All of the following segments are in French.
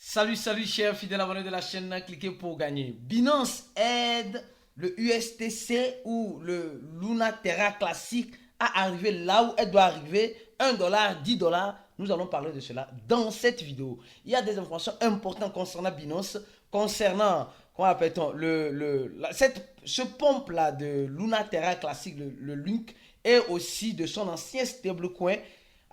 Salut chers fidèles abonnés de la chaîne, cliquez pour gagner. Binance aide le USTC ou le Luna Terra classique à arriver là où elle doit arriver, 1 $, 10 $. Nous allons parler de cela dans cette vidéo. Il y a des informations importantes concernant Binance, concernant, comment appelle-t-on, ce pompe là de Luna Terra classique, le Link, et aussi de son ancien stablecoin.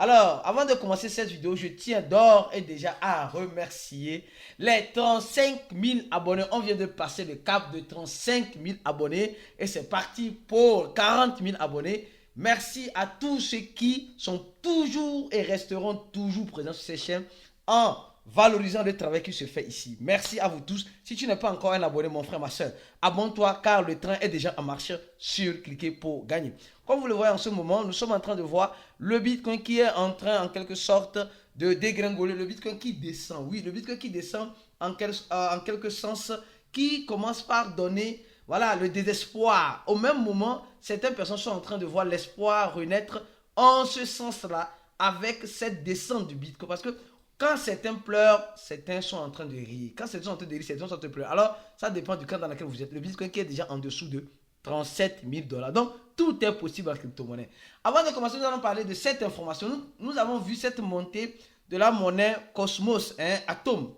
Alors, avant de commencer cette vidéo, je tiens d'ores et déjà à remercier les 35 000 abonnés. On vient de passer le cap de 35 000 abonnés et c'est parti pour 40 000 abonnés. Merci à tous ceux qui sont toujours et resteront toujours présents sur ces chaînes en valorisant le travail qui se fait ici. Merci à vous tous. Si tu n'es pas encore un abonné, mon frère, ma soeur, abonne-toi car le train est déjà en marche sur cliquer pour gagner. Comme vous le voyez en ce moment, nous sommes en train de voir le Bitcoin qui est en train en quelque sorte de dégringoler. Le Bitcoin qui descend, oui, le Bitcoin qui descend en quelque sens, qui commence par donner, voilà, le désespoir. Au même moment, certaines personnes sont en train de voir l'espoir renaître en ce sens-là avec cette descente du Bitcoin. Parce que quand certains pleurent, certains sont en train de rire. Quand certains sont en train de rire, certains sont en train de pleurer. Alors, ça dépend du camp dans lequel vous êtes. Le Bitcoin qui est déjà en dessous de 37 000 $. Donc, tout est possible en crypto-monnaie. Avant de commencer, nous allons parler de cette information. Nous avons vu cette montée de la monnaie Cosmos, Atom,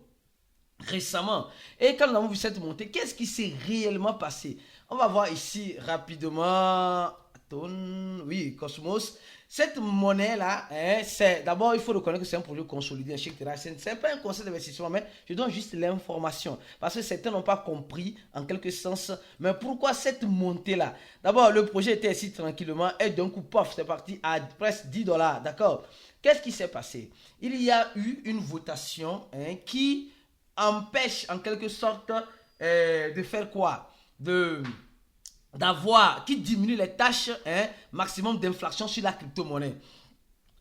récemment. Et quand nous avons vu cette montée, qu'est-ce qui s'est réellement passé? On va voir ici rapidement. Atom, oui, Cosmos. Cette monnaie-là, c'est d'abord, il faut reconnaître que c'est un projet consolidé, etc. Ce n'est pas un conseil d'investissement, mais je donne juste l'information. Parce que certains n'ont pas compris, en quelque sens, mais pourquoi cette montée-là? D'abord, le projet était ici tranquillement, et d'un coup, paf, c'est parti à presque 10 $, d'accord? Qu'est-ce qui s'est passé? Il y a eu une votation qui empêche, en quelque sorte, de faire quoi? Qui diminue les tâches maximum d'inflation sur la crypto-monnaie.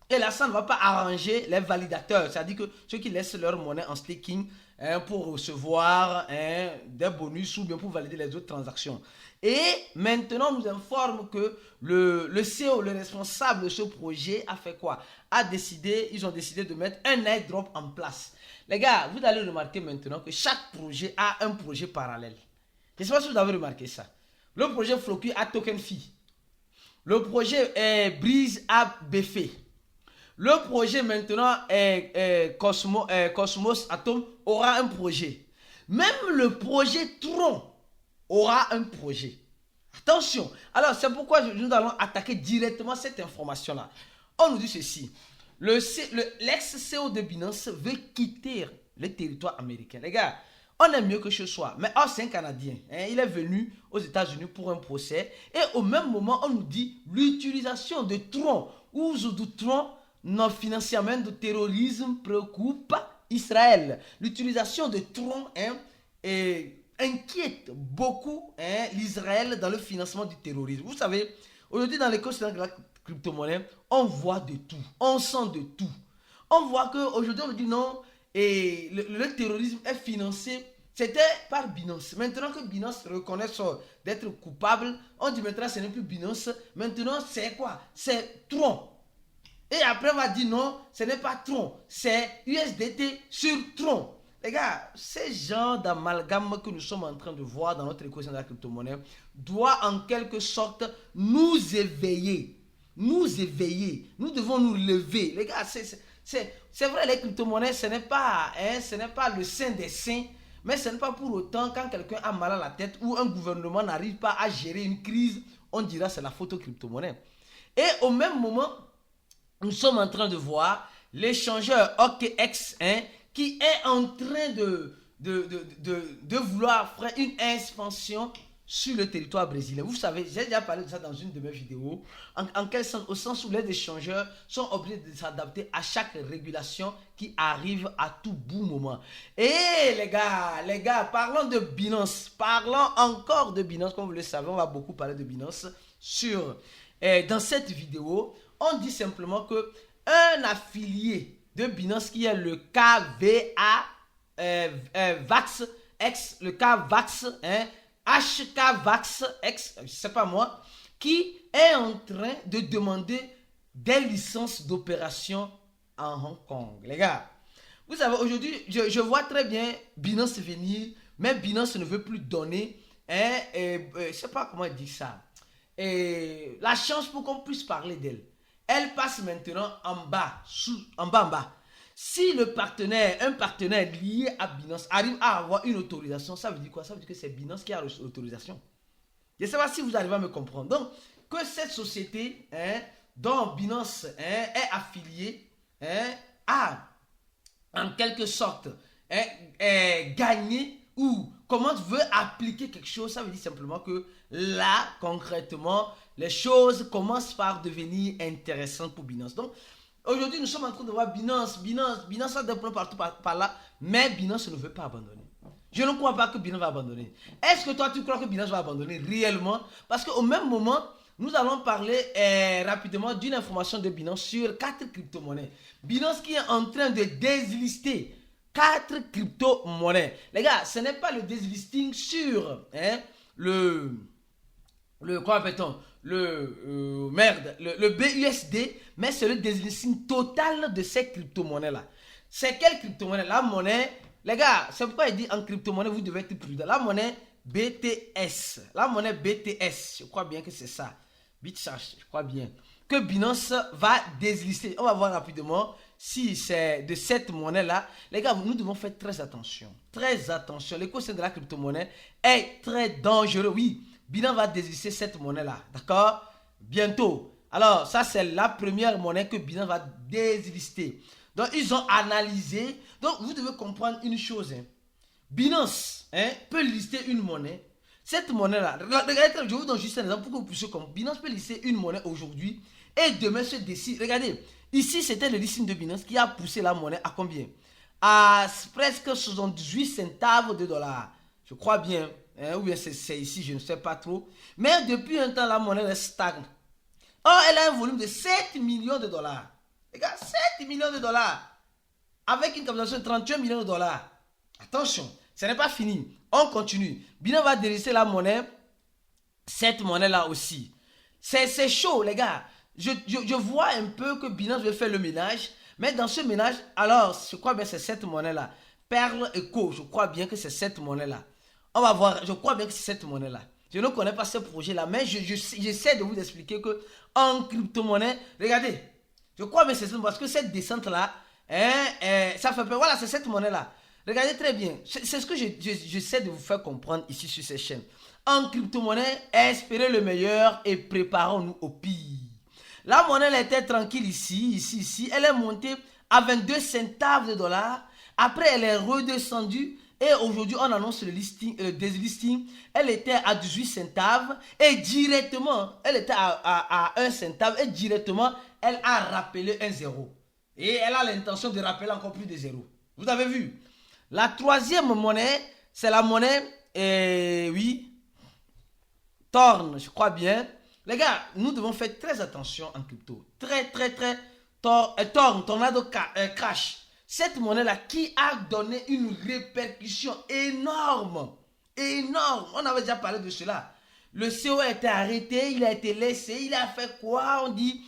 Et là, ça ne va pas arranger les validateurs, c'est-à-dire que ceux qui laissent leur monnaie en staking pour recevoir des bonus ou bien pour valider les autres transactions. Et maintenant, on nous informe que le CEO, le responsable de ce projet, a fait quoi? Ils ont décidé de mettre un airdrop en place. Les gars, vous allez remarquer maintenant que chaque projet a un projet parallèle. Je ne sais pas si vous avez remarqué ça. Le projet Floki a Token Fee. Le projet Breeze a BF. Le projet maintenant Cosmos Atom aura un projet. Même le projet Tron aura un projet. Attention. Alors c'est pourquoi nous allons attaquer directement cette information-là. On nous dit ceci. L'ex-CEO de Binance veut quitter le territoire américain. Les gars, on est mieux que ce soit. Mais c'est un Canadien. Il est venu aux États-Unis pour un procès. Et au même moment, on nous dit l'utilisation de Tron ou de Tron non financièrement de terrorisme préoccupe Israël. L'utilisation de Tron inquiète beaucoup l'Israël dans le financement du terrorisme. Vous savez, aujourd'hui dans l'écosystème de la crypto-monnaie, on voit de tout. On sent de tout. On voit qu'aujourd'hui, on nous dit non, et le terrorisme est financé. C'était par Binance. Maintenant que Binance reconnaît d'être coupable, on dit maintenant ce n'est plus Binance. Maintenant c'est quoi? C'est Tron. Et après on va dire non, ce n'est pas Tron. C'est USDT sur Tron. Les gars, ce genre d'amalgame que nous sommes en train de voir dans notre écosystème de la crypto-monnaie doit en quelque sorte nous éveiller. Nous éveiller. Nous devons nous lever. Les gars, c'est vrai, les crypto-monnaies, ce n'est pas le saint des saints, mais ce n'est pas pour autant quand quelqu'un a mal à la tête ou un gouvernement n'arrive pas à gérer une crise, on dira c'est la faute aux crypto-monnaies. Et au même moment, nous sommes en train de voir l'échangeur OKX qui est en train de vouloir faire une expansion sur le territoire brésilien. Vous savez, j'ai déjà parlé de ça dans une de mes vidéos. En quel sens? Au sens où les échangeurs sont obligés de s'adapter à chaque régulation qui arrive à tout bout moment. Et les gars, parlons de Binance. Parlons encore de Binance. Comme vous le savez, on va beaucoup parler de Binance dans cette vidéo. On dit simplement que un affilié de Binance qui est le KVA VAX X, le KVAX, HKVAX X, je ne sais pas moi, qui est en train de demander des licences d'opération en Hong Kong. Les gars, Vous savez, aujourd'hui, je vois très bien Binance venir, mais Binance ne veut plus donner, hein, je ne sais pas comment dire ça, la chance pour qu'on puisse parler d'elle. Elle passe maintenant en bas, en bas. Si le partenaire, un partenaire lié à Binance arrive à avoir une autorisation, ça veut dire quoi? Ça veut dire que c'est Binance qui a l'autorisation. Je ne sais pas si vous arrivez à me comprendre. Donc, que cette société, hein, dont Binance, hein, est affiliée, hein, a en quelque sorte gagné ou comment veut appliquer quelque chose, ça veut dire simplement que là, concrètement, les choses commencent par devenir intéressantes pour Binance. Donc, aujourd'hui, nous sommes en train de voir Binance a des problèmes partout par là, mais Binance ne veut pas abandonner. Je ne crois pas que Binance va abandonner. Est-ce que toi, tu crois que Binance va abandonner réellement? Parce qu'au même moment, nous allons parler rapidement d'une information de Binance sur 4 crypto-monnaies. Binance qui est en train de déslister 4 crypto-monnaies. Les gars, ce n'est pas le déslisting sur quoi appelle-t-on? Le BUSD, mais c'est le déslisting total de ces crypto-monnaies-là. C'est quelle crypto-monnaie? La monnaie, les gars, c'est pourquoi il dit en crypto-monnaie, vous devez être prudent. La monnaie BTS. La monnaie BTS, je crois bien que c'est ça. BitShares, je crois bien. Que Binance va déslister. On va voir rapidement si c'est de cette monnaie-là. Les gars, nous devons faire très attention. Très attention. L'écosystème de la crypto-monnaie est très dangereux. Oui, Binance va déslister cette monnaie-là. D'accord? Bientôt. Alors, ça, c'est la première monnaie que Binance va déslister. Donc, ils ont analysé. Donc, vous devez comprendre une chose. Binance peut lister une monnaie. Cette monnaie-là, regardez, je vous donne juste un exemple pour que vous puissiez comprendre. Binance peut lister une monnaie aujourd'hui et demain se décide. Regardez, ici c'était le listing de Binance qui a poussé la monnaie à combien? À presque 78 centaves de dollars. Je crois bien. Ou bien c'est ici, je ne sais pas trop. Mais depuis un temps, la monnaie reste stagne. Or, elle a un volume de 7 millions de dollars. Les gars, 7 millions de dollars. Avec une capitalisation de 31 millions de dollars. Attention, ce n'est pas fini. On continue. Binance va dérisser la monnaie. Cette monnaie-là aussi. C'est chaud, les gars. Je vois un peu que Binance veut faire le ménage. Mais dans ce ménage, alors, je crois bien que c'est cette monnaie-là. Perle Eco, je crois bien que c'est cette monnaie-là. On va voir, je crois bien que c'est cette monnaie-là. Je ne connais pas ce projet-là, mais j'essaie de vous expliquer que en crypto-monnaie, regardez, je crois bien que c'est ça, parce que cette descente-là, ça fait peur. Voilà, c'est cette monnaie-là. Regardez très bien. C'est ce que j'essaie de vous faire comprendre ici sur ces chaînes. En crypto-monnaie, espérez le meilleur et préparons-nous au pire. La monnaie, elle était tranquille ici. Elle est montée à 22 centaves de dollars. Après, elle est redescendue. Et aujourd'hui, on annonce le déslisting. Elle était à 18 centaves. Et directement, elle était à 1 centave. Et directement, elle a rappelé un zéro. Et elle a l'intention de rappeler encore plus de zéro. Vous avez vu? La troisième monnaie, c'est la monnaie, Torn, je crois bien. Les gars, nous devons faire très attention en crypto. Très. Torn, Tornado Crash. Cette monnaie-là qui a donné une répercussion énorme. On avait déjà parlé de cela. Le CO a été arrêté, il a été laissé, il a fait quoi? On dit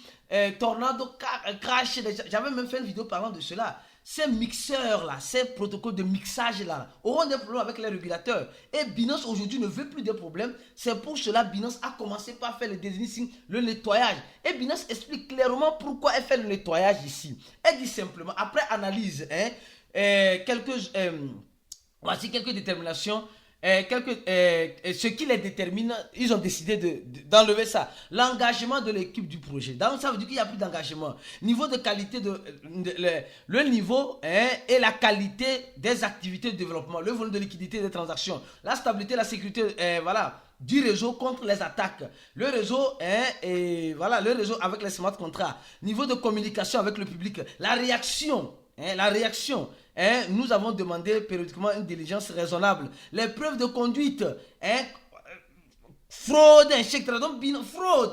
Tornado Crash. J'avais même fait une vidéo parlant de cela. Ces mixeurs-là, ces protocoles de mixage-là auront des problèmes avec les régulateurs. Et Binance aujourd'hui ne veut plus de problèmes. C'est pour cela que Binance a commencé par faire le déslisting, le nettoyage. Et Binance explique clairement pourquoi elle fait le nettoyage ici. Elle dit simplement, après analyse, voici quelques déterminations. Ce qui les détermine, ils ont décidé d'enlever ça. L'engagement de l'équipe du projet. Donc, ça veut dire qu'il n'y a plus d'engagement. Niveau de qualité, le niveau et la qualité des activités de développement, le volume de liquidité des transactions, la stabilité, la sécurité, du réseau contre les attaques. Le réseau, le réseau avec les smart contracts. Niveau de communication avec le public. La réaction. Nous avons demandé périodiquement une diligence raisonnable. Les preuves de conduite, fraude, etc. Donc,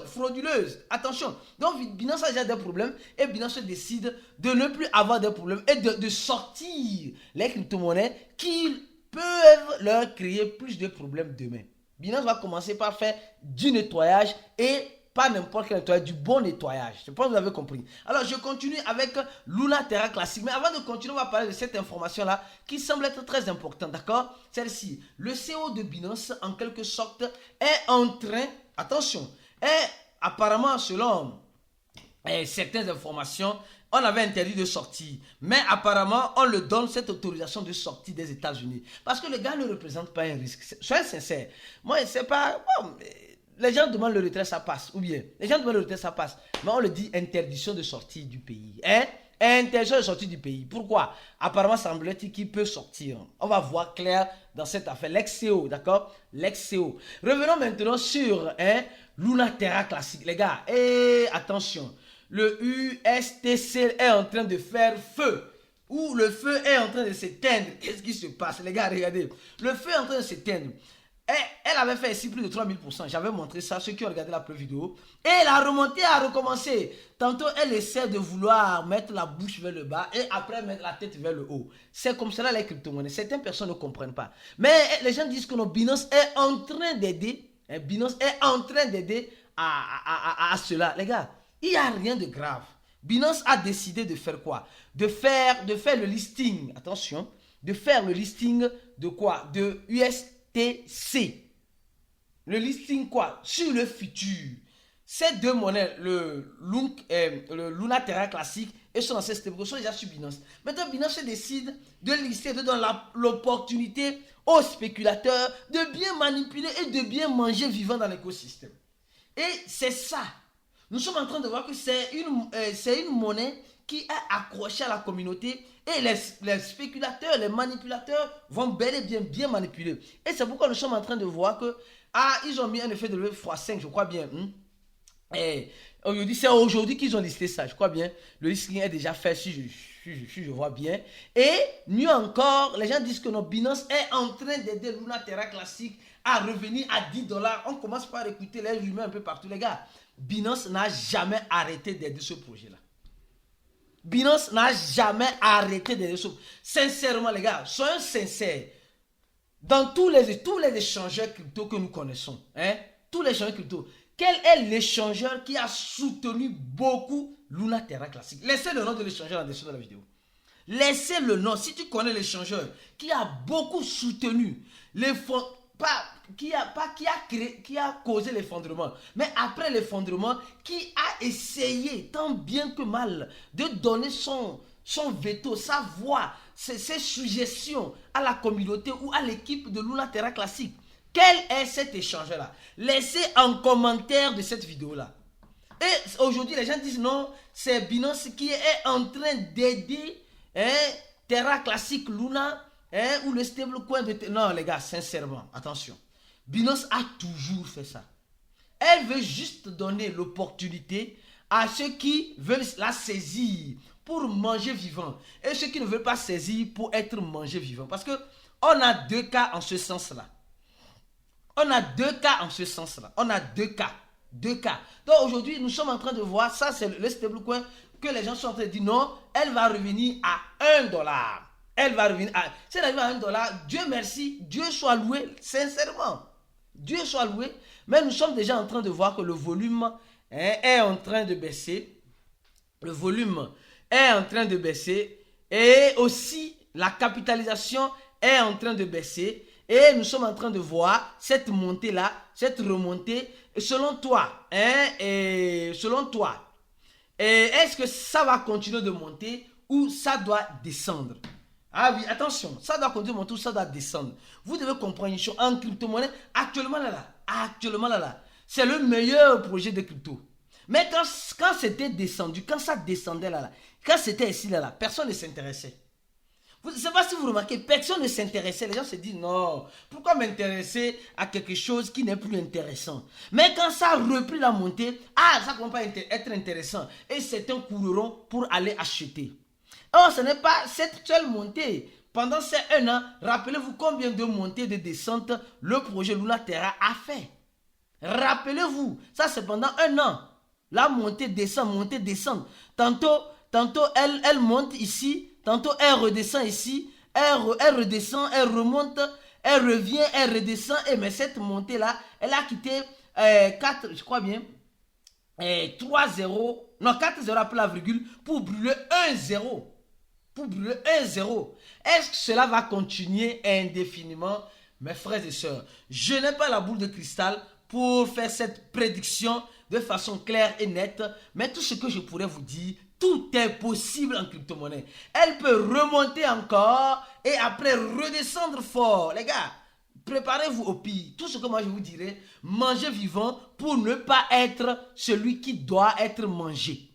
frauduleuse. Attention. Donc, Binance a déjà des problèmes et Binance décide de ne plus avoir de problèmes et de sortir les crypto-monnaies qui peuvent leur créer plus de problèmes demain. Binance va commencer par faire du nettoyage et pas n'importe quel nettoyage, du bon nettoyage. Je pense que vous avez compris. Alors, je continue avec Luna Terra Classic. Mais avant de continuer, on va parler de cette information-là qui semble être très importante, d'accord? Celle-ci, le CEO de Binance, en quelque sorte, est en train, attention, est apparemment, selon certaines informations, on avait interdit de sortir. Mais apparemment, on le donne cette autorisation de sortie des États-Unis. Parce que le gars ne représente pas un risque. Soyez sincères. Moi, c'est pas... Bon, les gens demandent le retrait, ça passe. Ou bien, les gens demandent le retrait, ça passe. Mais on le dit interdiction de sortie du pays. Hein? Interdiction de sortie du pays. Pourquoi? Apparemment, semble-t-il qu'il peut sortir. On va voir clair dans cette affaire. L'ex-CEO, d'accord? L'ex-CEO. Revenons maintenant sur Luna Terra Classic. Les gars, et attention. Le USTC est en train de faire feu. Ou le feu est en train de s'éteindre. Qu'est-ce qui se passe? Les gars, regardez. Le feu est en train de s'éteindre. Elle avait fait ici plus de 3000%. J'avais montré ça, ceux qui ont regardé la vidéo. Et elle a remonté, a recommencé. Tantôt, elle essaie de vouloir mettre la bouche vers le bas et après mettre la tête vers le haut. C'est comme cela les crypto-monnaies. Certaines personnes ne comprennent pas. Mais les gens disent que Binance est en train d'aider. Binance est en train d'aider à cela. Les gars, il n'y a rien de grave. Binance a décidé de faire quoi? De faire le listing. Attention. De faire le listing de quoi? De USTC. Le listing quoi? Sur le futur. Ces deux monnaies, le Luna Terra Classic et son ancien stablecoin sont déjà sur Binance. Maintenant, Binance décide de lister, de donner l'opportunité aux spéculateurs de bien manipuler et de bien manger vivant dans l'écosystème. Et c'est ça. Nous sommes en train de voir que c'est une monnaie qui est accrochée à la communauté et les spéculateurs, les manipulateurs vont bel et bien manipuler. Et c'est pourquoi nous sommes en train de voir que ils ont mis un effet de levier x5, je crois bien. Et aujourd'hui, c'est aujourd'hui qu'ils ont listé ça, je crois bien. Le listing est déjà fait, si je vois bien. Et mieux encore, les gens disent que notre Binance est en train d'aider Luna Terra Classic à revenir à $10. On commence par écouter les rumeurs un peu partout, les gars. Binance n'a jamais arrêté d'aider ce projet-là. Binance n'a jamais arrêté d'aider ce projet. Sincèrement, les gars, soyons sincères. Dans tous les échangeurs crypto que nous connaissons, tous les échangeurs crypto, quel est l'échangeur qui a soutenu beaucoup Luna Terra Classic? Laissez le nom de l'échangeur en dessous de la vidéo. Laissez le nom. Si tu connais l'échangeur qui a beaucoup soutenu les fonds, qui a causé l'effondrement, mais après l'effondrement, qui a essayé tant bien que mal de donner son veto, sa voix, ses suggestions à la communauté ou à l'équipe de Luna Terra Classic. Quel est cet échangeur-là? Laissez en commentaire de cette vidéo-là. Et aujourd'hui, les gens disent non, c'est Binance qui est en train d'aider Terra Classic Luna ou le stablecoin de... Non, les gars, sincèrement, attention. Binance a toujours fait ça. Elle veut juste donner l'opportunité à ceux qui veulent la saisir pour manger vivant et ceux qui ne veulent pas saisir pour être mangé vivant. Parce que on a deux cas en ce sens-là. On a deux cas en ce sens-là. On a deux cas. Donc aujourd'hui, nous sommes en train de voir, ça c'est le stablecoin que les gens sont en train de dire non, elle va revenir à $1. Elle va revenir à... Si elle arrive à $1, Dieu merci, Dieu soit loué, sincèrement. Dieu soit loué. Mais nous sommes déjà en train de voir que le volume est en train de baisser. Le volume est en train de baisser. Et aussi, la capitalisation est en train de baisser. Et nous sommes en train de voir cette montée-là, cette remontée. Et selon toi, est-ce que ça va continuer de monter ou ça doit descendre? Ah oui, attention, ça doit continuer de monter ou ça doit descendre. Vous devez comprendre une chose, en crypto-monnaie, actuellement là, c'est le meilleur projet de crypto. Mais quand c'était descendu, quand ça descendait là, quand c'était ici là, personne ne s'intéressait. Je ne sais pas si vous remarquez, personne ne s'intéressait. Les gens se disent non, pourquoi m'intéresser à quelque chose qui n'est plus intéressant? Mais quand ça a repris la montée, ça commence à être intéressant. Et certains courront pour aller acheter. Or, ce n'est pas cette seule montée. Pendant ces 1 an, rappelez-vous combien de montées, de descentes le projet Luna Terra a fait. Rappelez-vous, ça c'est pendant 1 an. La montée descend. Tantôt elle monte ici. Tantôt, elle redescend ici, elle redescend, elle remonte, elle revient, elle redescend. Mais cette montée-là, elle a quitté 4, je crois bien, 3 zéros, non 4 zéros après la virgule pour brûler 1 zéro. Pour brûler 1 zéro. Est-ce que cela va continuer indéfiniment, mes frères et sœurs? Je n'ai pas la boule de cristal pour faire cette prédiction de façon claire et nette, mais tout ce que je pourrais vous dire, tout est possible en crypto-monnaie. Elle peut remonter encore et après redescendre fort. Les gars, préparez-vous au pire. Tout ce que moi je vous dirais, mangez vivant pour ne pas être celui qui doit être mangé.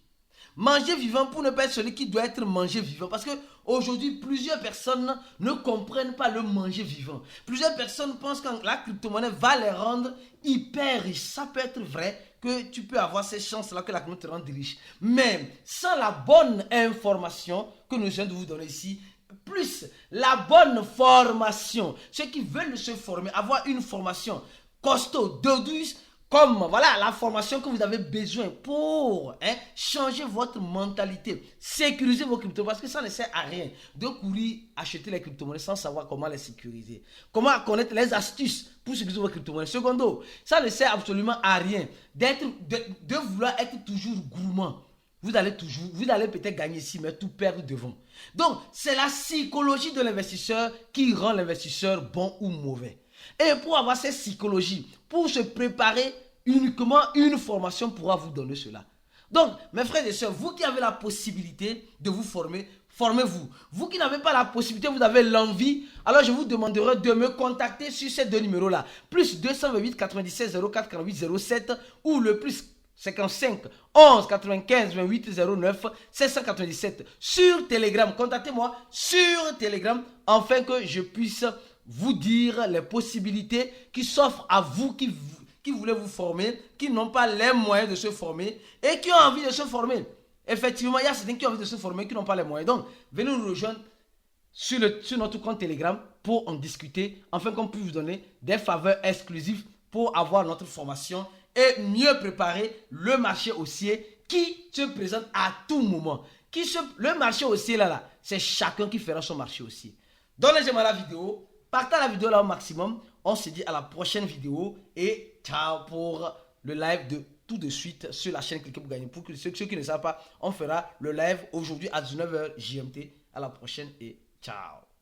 Manger vivant pour ne pas être celui qui doit être mangé vivant. Parce que aujourd'hui, plusieurs personnes ne comprennent pas le manger vivant. Plusieurs personnes pensent que la crypto-monnaie va les rendre hyper riches. Ça peut être vrai que tu peux avoir ces chances-là que la crypto te rende riche. Mais sans la bonne information que nous venons de vous donner ici, plus la bonne formation, ceux qui veulent se former, avoir une formation costaud, douce, comme voilà la formation que vous avez besoin pour changer votre mentalité, sécuriser vos cryptos, parce que ça ne sert à rien de courir acheter les crypto-monnaies sans savoir comment les sécuriser, comment connaître les astuces pour sécuriser vos crypto-monnaies. Secondo, ça ne sert absolument à rien de vouloir être toujours gourmand. Vous allez peut-être gagner ici, mais tout perdre devant. Donc, c'est la psychologie de l'investisseur qui rend l'investisseur bon ou mauvais. Et pour avoir cette psychologie, pour se préparer, uniquement une formation pourra vous donner cela. Donc, mes frères et sœurs, vous qui avez la possibilité de vous former, formez-vous. Vous qui n'avez pas la possibilité, vous avez l'envie, alors je vous demanderai de me contacter sur ces deux numéros-là. Plus 228 96 04 48 07 ou le plus 55 11 95 28 09 797 sur Telegram. Contactez-moi sur Telegram afin que je puisse vous dire les possibilités qui s'offrent à vous qui voulez vous former, qui n'ont pas les moyens de se former et qui ont envie de se former. Effectivement, il y a certains qui ont envie de se former, qui n'ont pas les moyens. Donc, venez nous rejoindre sur notre compte Telegram pour en discuter, afin qu'on puisse vous donner des faveurs exclusives pour avoir notre formation et mieux préparer le marché haussier qui se présente à tout moment. Le marché haussier là, c'est chacun qui fera son marché haussier. Donnez j'aime à la vidéo, partagez la vidéo là au maximum. On se dit à la prochaine vidéo et ciao pour le live de tout de suite sur la chaîne Cliquez pour gagner. Pour ceux qui ne savent pas, on fera le live aujourd'hui à 19h GMT. À la prochaine et ciao.